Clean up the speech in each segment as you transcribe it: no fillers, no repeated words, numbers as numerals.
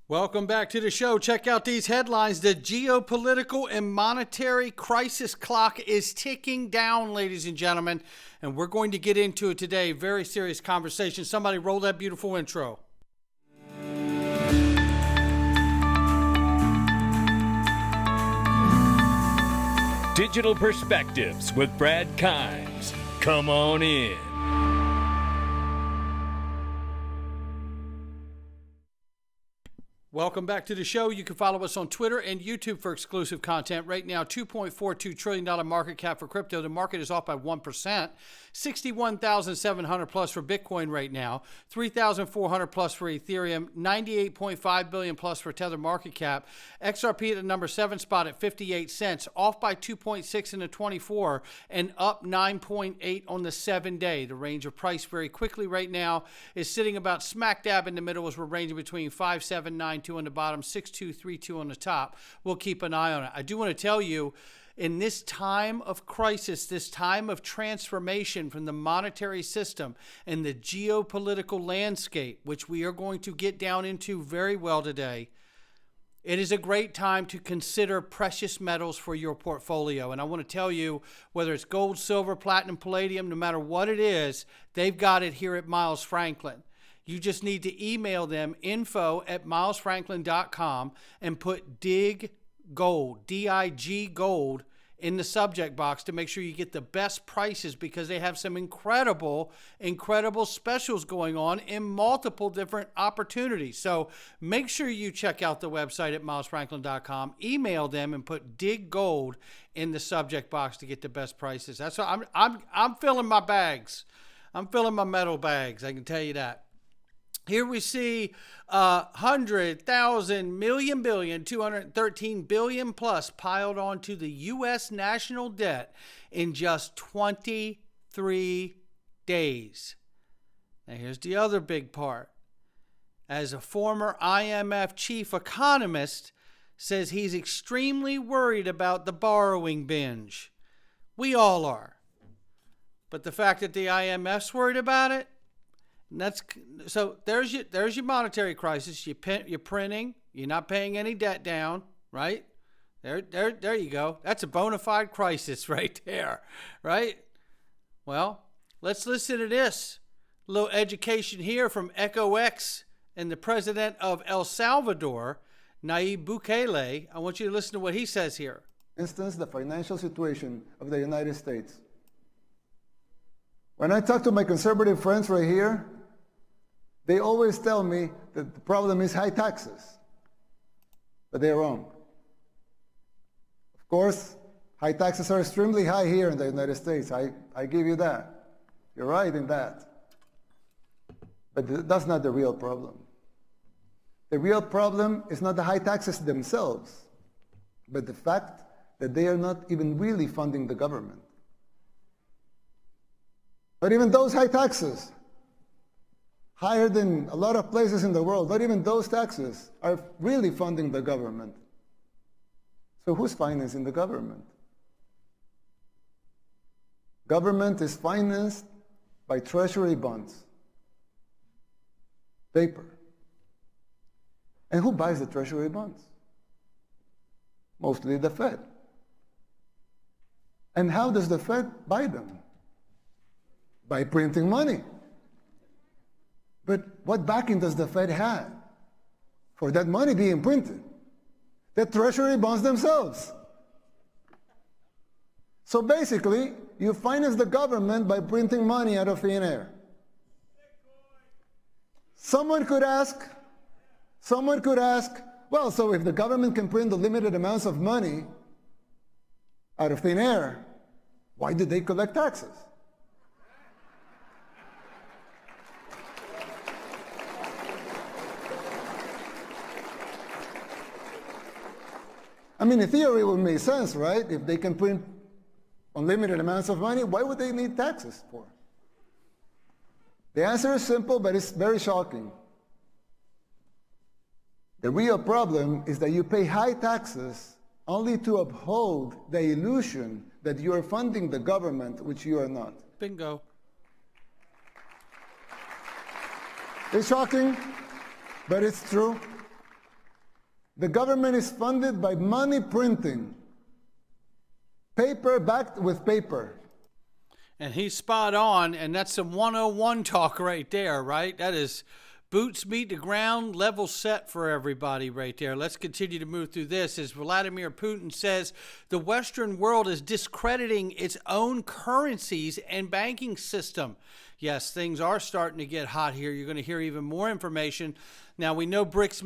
Welcome back to the show. Check out these headlines. The geopolitical and monetary crisis clock is ticking down, ladies and gentlemen, and we're going to get into it today. Very serious conversation. Somebody roll that beautiful intro. Digital Perspectives with Brad Kimes. Come on in. Welcome back to the show. You can follow us on Twitter and YouTube for exclusive content. Right now, $2.42 trillion market cap for crypto. The market is off by 1%. 61,700 plus for Bitcoin right now. 3,400 plus for Ethereum. 98.5 billion plus for Tether market cap. XRP at the number 7 spot at 58 cents. Off by 2.6 in the 24 and up 9.8 on the 7-day. The range of price very quickly right now is sitting about smack dab in the middle as we're ranging between 5.792 on the bottom, 6.232 on the top. We'll keep an eye on it. I do want to tell you, in this time of crisis, this time of transformation from the monetary system and the geopolitical landscape, which we are going to get down into very well today, it is a great time to consider precious metals for your portfolio. And I want to tell you, whether it's gold, silver, platinum, palladium, no matter what it is, they've got it here at Miles Franklin. You just need to email them info@milesfranklin.com and put dig gold, D-I-G gold, in the subject box to make sure you get the best prices, because they have some incredible specials going on in multiple different opportunities. So make sure you check out the website at milesfranklin.com, email them and put dig gold in the subject box to get the best prices. That's what I'm filling my bags. I'm filling my metal bags, I can tell you that. Here we see 100,000 million billion, 213 billion plus piled onto the U.S. national debt in just 23 days. Now here's the other big part. As a former IMF chief economist says, he's extremely worried about the borrowing binge. We all are. But the fact that the IMF's worried about it, so there's your monetary crisis. You're printing. You're not paying any debt down, right? There you go. That's a bona fide crisis right there, right? Well, let's listen to this. A little education here from EchoX and the president of El Salvador, Nayib Bukele. I want you to listen to what he says here. Instance, the financial situation of the United States. When I talk to my conservative friends right here, they always tell me that the problem is high taxes, but they're wrong. Of course, high taxes are extremely high here in the United States. I give you that. You're right in that. But that's not the real problem. The real problem is not the high taxes themselves, but the fact that they are not even really funding the government. But even those high taxes, higher than a lot of places in the world, not even those taxes are really funding the government. So who's financing the government? Government is financed by treasury bonds, paper. And who buys the treasury bonds? Mostly the Fed. And how does the Fed buy them? By printing money. But what backing does the Fed have for that money being printed? The treasury bonds themselves. So basically, you finance the government by printing money out of thin air. Someone could ask, well, so if the government can print the limited amounts of money out of thin air, why did they collect taxes? I mean, in theory, it would make sense, right? If they can print unlimited amounts of money, why would they need taxes for? The answer is simple, but it's very shocking. The real problem is that you pay high taxes only to uphold the illusion that you are funding the government, which you are not. Bingo. It's shocking, but it's true. The government is funded by money printing. Paper backed with paper. And he's spot on, and that's some 101 talk right there, right? That is boots meet the ground, level set for everybody right there. Let's continue to move through this. As Vladimir Putin says, the Western world is discrediting its own currencies and banking system. Yes, things are starting to get hot here. You're going to hear even more information. Now, we know BRICS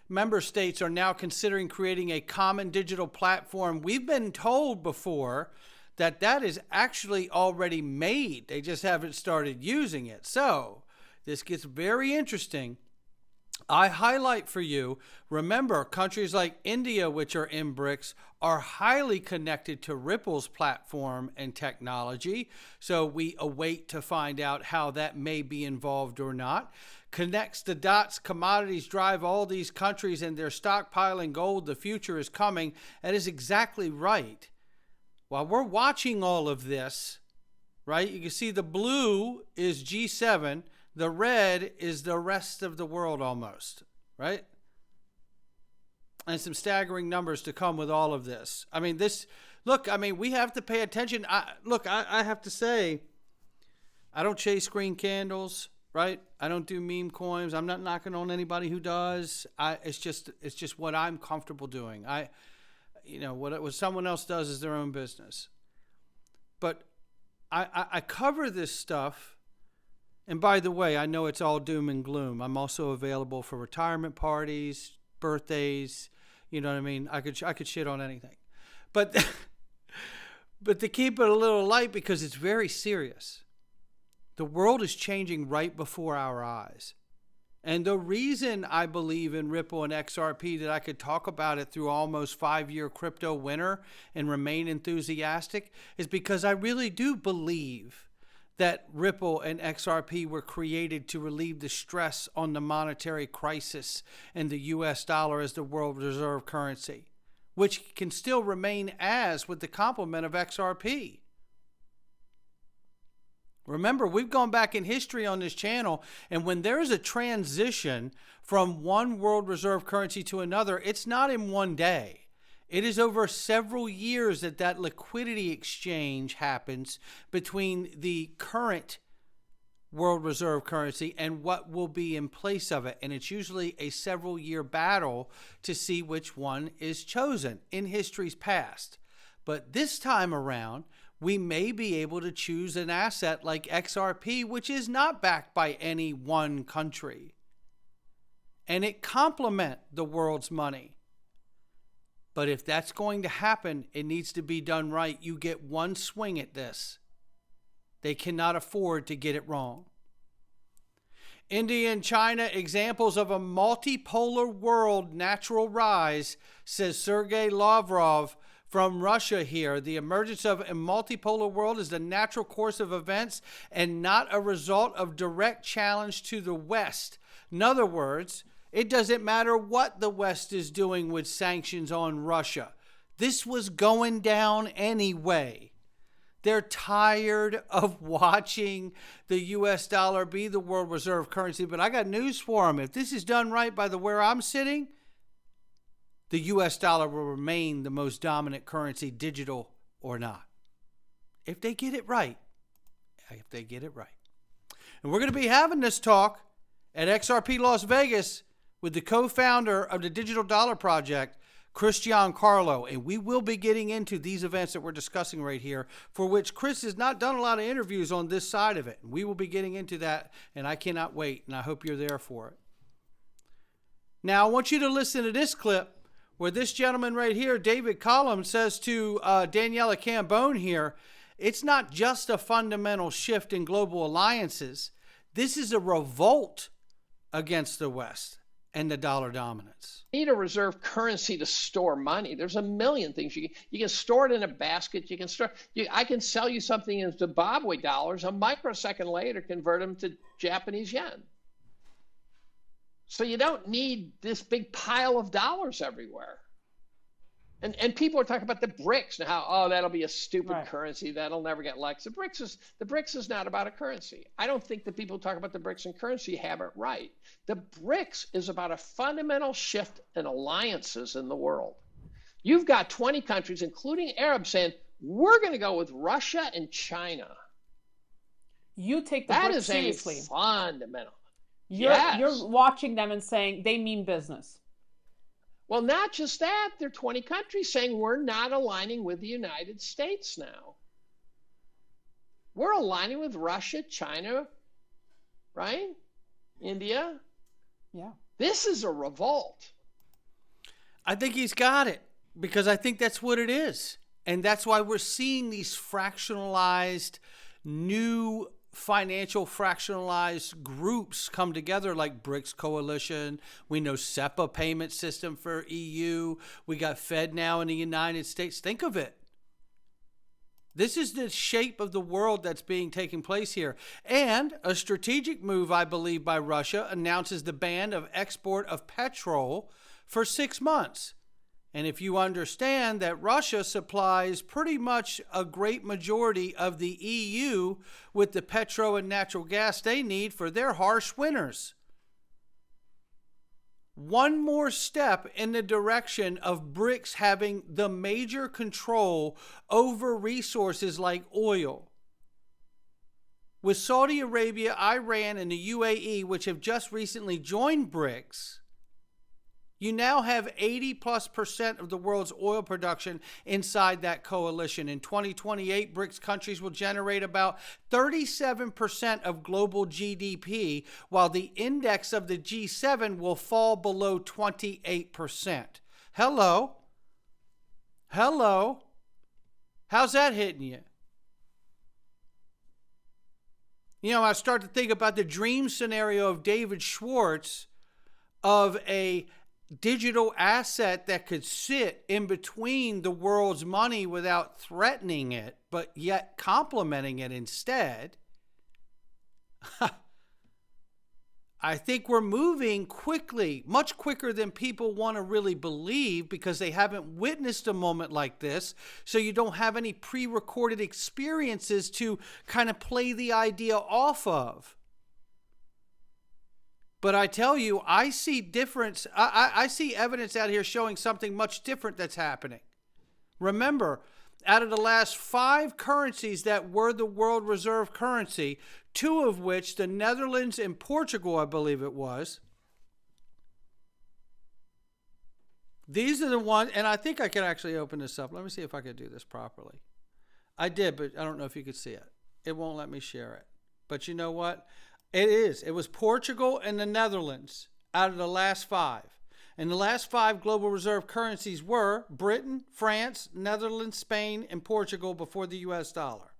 member states are now considering creating a common digital platform. We've been told before that that is actually already made. They just haven't started using it. So this gets very interesting. I highlight for you, remember, countries like India, which are in BRICS, are highly connected to Ripple's platform and technology. So we await to find out how that may be involved or not. Connects the dots. Commodities drive all these countries, and they're stockpiling gold. The future is coming. That is exactly right. While we're watching all of this, right, you can see the blue is G7. The red is the rest of the world almost, right? And some staggering numbers to come with all of this. I mean, we have to pay attention. I have to say, I don't chase green candles, right? I don't do meme coins. I'm not knocking on anybody who does. It's just what I'm comfortable doing. What someone else does is their own business. But I cover this stuff. And by the way, I know it's all doom and gloom. I'm also available for retirement parties, birthdays. You know what I mean? I could shit on anything. But to keep it a little light, because it's very serious. The world is changing right before our eyes. And the reason I believe in Ripple and XRP, that I could talk about it through almost 5-year crypto winter and remain enthusiastic, is because I really do believe that Ripple and XRP were created to relieve the stress on the monetary crisis and the US dollar as the world reserve currency, which can still remain as with the complement of XRP. Remember, we've gone back in history on this channel, and when there is a transition from one world reserve currency to another, it's not in one day. It is over several years that liquidity exchange happens between the current world reserve currency and what will be in place of it. And it's usually a several-year battle to see which one is chosen in history's past. But this time around, we may be able to choose an asset like XRP, which is not backed by any one country. And it complements the world's money. But if that's going to happen, it needs to be done right. You get one swing at this. They cannot afford to get it wrong. India and China, examples of a multipolar world natural rise, says Sergei Lavrov from Russia here. The emergence of a multipolar world is the natural course of events and not a result of direct challenge to the West. In other words, it doesn't matter what the West is doing with sanctions on Russia. This was going down anyway. They're tired of watching the US dollar be the world reserve currency. But I got news for them. If this is done right by where I'm sitting, the US dollar will remain the most dominant currency, digital or not. If they get it right. If they get it right. And we're going to be having this talk at XRP Las Vegas with the co-founder of the Digital Dollar Project, Chris Giancarlo, and we will be getting into these events that we're discussing right here, for which Chris has not done a lot of interviews on this side of it. We will be getting into that, and I cannot wait, and I hope you're there for it. Now, I want you to listen to this clip where this gentleman right here, David Collins, says to Daniela Cambone here, it's not just a fundamental shift in global alliances. This is a revolt against the West and the dollar dominance. You need a reserve currency to store money. There's a million things. You can store it in a basket. I can sell you something in Zimbabwe dollars. A microsecond later, convert them to Japanese yen. So you don't need this big pile of dollars everywhere. And people are talking about the BRICS and how, oh, that'll be a stupid Right. currency. That'll never get likes. The BRICS is not about a currency. I don't think the people who talk about the BRICS and currency have it right. The BRICS is about a fundamental shift in alliances in the world. You've got 20 countries, including Arabs, saying, we're going to go with Russia and China. You take the That BRICS is seriously. a fundamental. You're watching them and saying they mean business. Well, not just that. There are 20 countries saying we're not aligning with the United States now. We're aligning with Russia, China, right? India. Yeah. This is a revolt. I think he's got it, because I think that's what it is. And that's why we're seeing these fractionalized, new financial fractionalized groups come together, like BRICS Coalition. We know SEPA payment system for EU. We got Fed now in the United States. Think of it. This is the shape of the world that's being taking place here. And a strategic move, I believe, by Russia announces the ban of export of petrol for 6 months. And if you understand that Russia supplies pretty much a great majority of the EU with the petrol and natural gas they need for their harsh winters. One more step in the direction of BRICS having the major control over resources like oil. With Saudi Arabia, Iran, and the UAE, which have just recently joined BRICS, you now have 80+% of the world's oil production inside that coalition. In 2028, BRICS countries will generate about 37% of global GDP, while the index of the G7 will fall below 28%. Hello? Hello? How's that hitting you? You know, I start to think about the dream scenario of David Schwartz of a digital asset that could sit in between the world's money without threatening it, but yet complementing it instead. I think we're moving quickly, much quicker than people want to really believe, because they haven't witnessed a moment like this. So you don't have any pre-recorded experiences to kind of play the idea off of. But I tell you, I see difference. I see evidence out here showing something much different that's happening. Remember, out of the last 5 currencies that were the world reserve currency, 2 of which, the Netherlands and Portugal, I believe it was, these are the ones, and I think I can actually open this up. Let me see if I can do this properly. I did, but I don't know if you could see it. It won't let me share it. But you know what? It was Portugal and the Netherlands out of the last 5. And the last 5 global reserve currencies were Britain, France, Netherlands, Spain, and Portugal before the US dollar.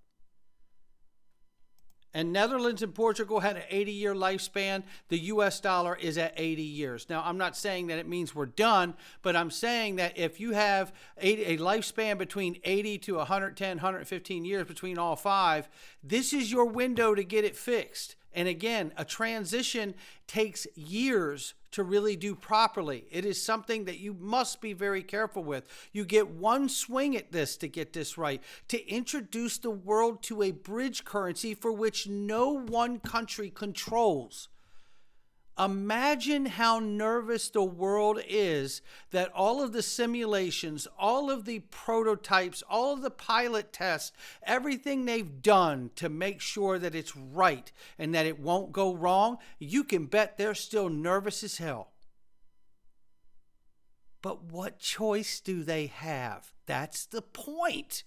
And Netherlands and Portugal had an 80-year lifespan. The US dollar is at 80 years. Now, I'm not saying that it means we're done, but I'm saying that if you have a lifespan between 80 to 110, 115 years between all 5, this is your window to get it fixed. And again, a transition takes years to really do properly. It is something that you must be very careful with. You get one swing at this to get this right, to introduce the world to a bridge currency for which no one country controls. Imagine how nervous the world is that all of the simulations, all of the prototypes, all of the pilot tests, everything they've done to make sure that it's right and that it won't go wrong, you can bet they're still nervous as hell. But what choice do they have? That's the point.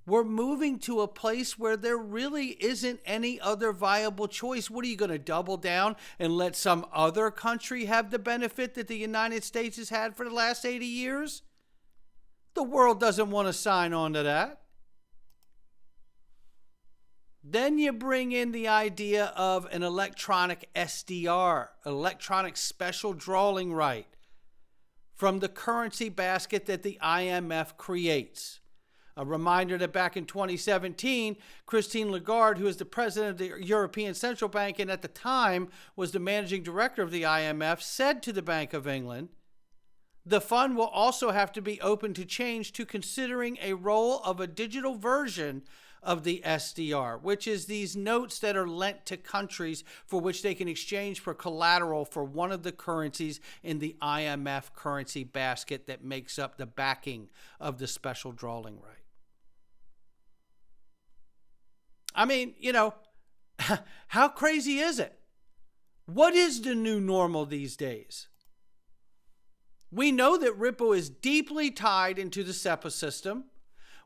We're moving to a place where there really isn't any other viable choice. What are you going to double down and let some other country have the benefit that the United States has had for the last 80 years? The world doesn't want to sign on to that. Then you bring in the idea of an electronic SDR, electronic special drawing right, from the currency basket that the IMF creates. A reminder that back in 2017, Christine Lagarde, who is the president of the European Central Bank and at the time was the managing director of the IMF, said to the Bank of England the fund will also have to be open to change to considering a role of a digital version of the SDR, which is these notes that are lent to countries for which they can exchange for collateral for one of the currencies in the IMF currency basket that makes up the backing of the special drawing right. I mean, you know, how crazy is it? What is the new normal these days? We know that Ripple is deeply tied into the SEPA system.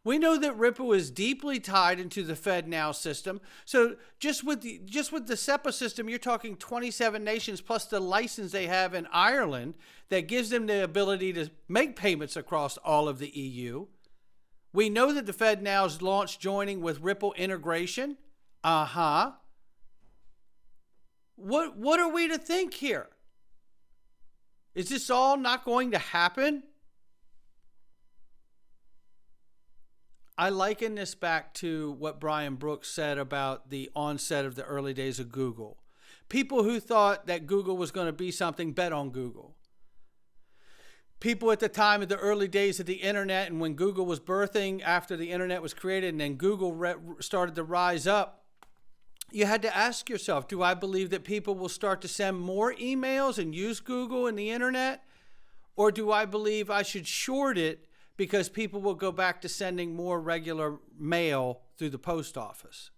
We know that Ripple is deeply tied into the FedNow system. So just with the SEPA system, you're talking 27 nations plus the license they have in Ireland that gives them the ability to make payments across all of the EU. We know that the FedNow's launched joining with Ripple integration. What are we to think here? Is this all not going to happen? I liken this back to what Brian Brooks said about the onset of the early days of Google. People who thought that Google was going to be something bet on Google. People at the time of the early days of the internet and when Google was birthing after the internet was created and then Google started to rise up, you had to ask yourself, do I believe that people will start to send more emails and use Google and the internet? Or do I believe I should short it because people will go back to sending more regular mail through the post office?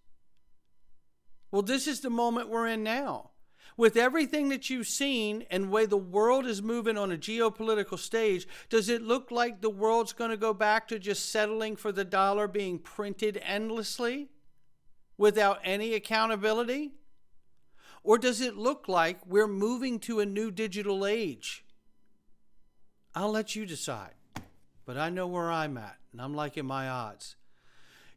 Well, this is the moment we're in now. With everything that you've seen and the way the world is moving on a geopolitical stage, does it look like the world's going to go back to just settling for the dollar being printed endlessly without any accountability? Or does it look like we're moving to a new digital age? I'll let you decide. But I know where I'm at, and I'm liking my odds.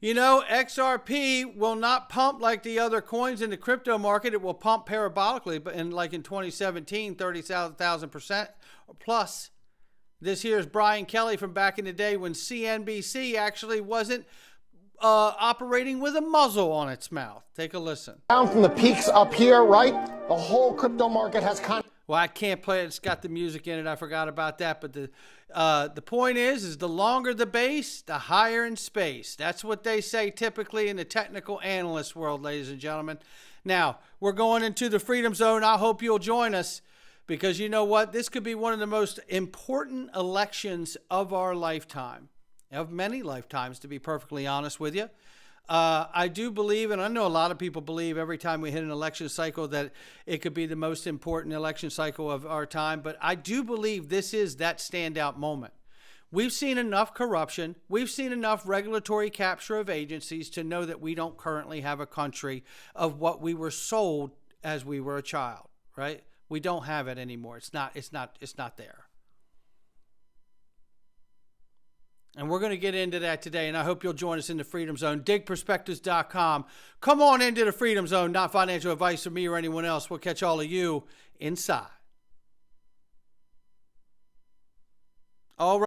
You know, XRP will not pump like the other coins in the crypto market. It will pump parabolically, but like in 2017, 30,000% plus. This here is Brian Kelly from back in the day when CNBC actually wasn't operating with a muzzle on its mouth. Take a listen. Down from the peaks up here, right? The whole crypto market has Well, I can't play it. It's got the music in it. I forgot about that. But the point is the longer the base, the higher in space. That's what they say typically in the technical analyst world, ladies and gentlemen. Now, we're going into the Freedom Zone. I hope you'll join us because you know what? This could be one of the most important elections of our lifetime, of many lifetimes, to be perfectly honest with you. I do believe, and I know a lot of people believe every time we hit an election cycle that it could be the most important election cycle of our time. But I do believe this is that standout moment. We've seen enough corruption. We've seen enough regulatory capture of agencies to know that we don't currently have a country of what we were sold as we were a child, right? We don't have it anymore. It's not there. And we're going to get into that today, and I hope you'll join us in the Freedom Zone. digperspectives.com. Come on into the Freedom Zone. Not financial advice from me or anyone else. We'll catch all of you inside. All right.